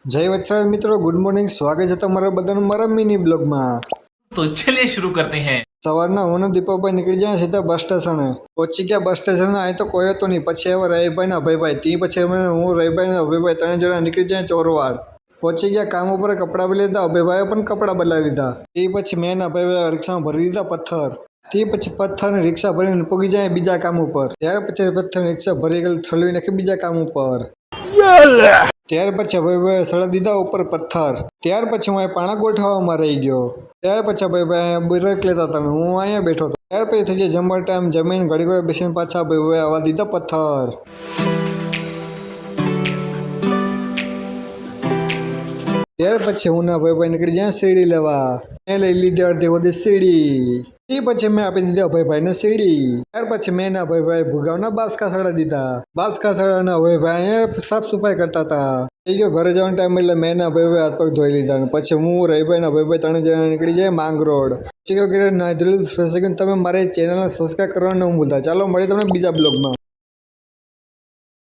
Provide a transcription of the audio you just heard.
જય વત્સરાજ મિત્રો, good morning. સ્વાગત છે તમારા બધાનું મારા મિની બ્લોગમાં. तो चलिए शुरू करते हैं। સવારના હું ને દીપકભાઈ નીકળી જાય સીધા બસ સ્ટેશને. પહોંચી ગયા બસ સ્ટેશન. અહીં તો કોઈ હતો નહીં. પછી હવે રવિભાઈ ને અભયભાઈ, તે પછી અમે હું રવિભાઈ ને અભયભાઈ ત્રણ જણા નીકળી જાય ચોરવાડ. પહોંચી ગયા કામ ઉપર, કપડાં બદલી લીધા. અભયભાઈએ પણ કપડાં બદલાવી લીધા. તે પછી મેં ને અભયભાઈ રિક્ષામાં ભરી દીધા પથ્થર. તે પછી પથ્થરની રિક્ષા ભરીને પૂગી જાય બીજા કામ ઉપર. ત્યાર પછી પથ્થરની રિક્ષા ભરી ગયેલી ઠલવી નાખી બીજા કામ ઉપર. ત્યાર પછી ભાઈ સળા દીધા ઉપર પથ્થર. ત્યાર પછી હું પાણા ગોઠવવામાં રહી ગયો. ત્યાર પછી ભાઈ બ્રેક લેતા હતા, હું અહીંયા બેઠો હતો. ત્યાર પછી થઈ જાય જમવા ટાઈમ, જમીન ઘડી ઘડી બેસીને પાછા ભાઈ આવા દીધા પથ્થર. ત્યાર પછી હું ના ભાઈ નીકળી જાય સીડી લેવા. મેં લઈ લીધી અડધી બધી સીડી. એ પછી મેં આપી દીધી અભયભાઈને સીડી. ત્યાર પછી મેં ના અભયભાઈ ભૂગાવના બાસકા સડા દીધા. બાસકા સડાના અભયભાઈ અહીંયા સાફ સફાઈ કરતા હતા. થઈ ગયો ઘરે જવાનો ટાઈમ એટલે મેં ના અભયભાઈ હાથ પગ ધોઈ લીધા. પછી હું રવિભાઈ ના અભયભાઈ ત્રણ જણા નીકળી જાય માંગરોળ. તમે મારી ચેનલને સબસ્ક્રાઈબ કરવાનું ન ભૂલતા. ચાલો મળી તમને બીજા બ્લોગમાં.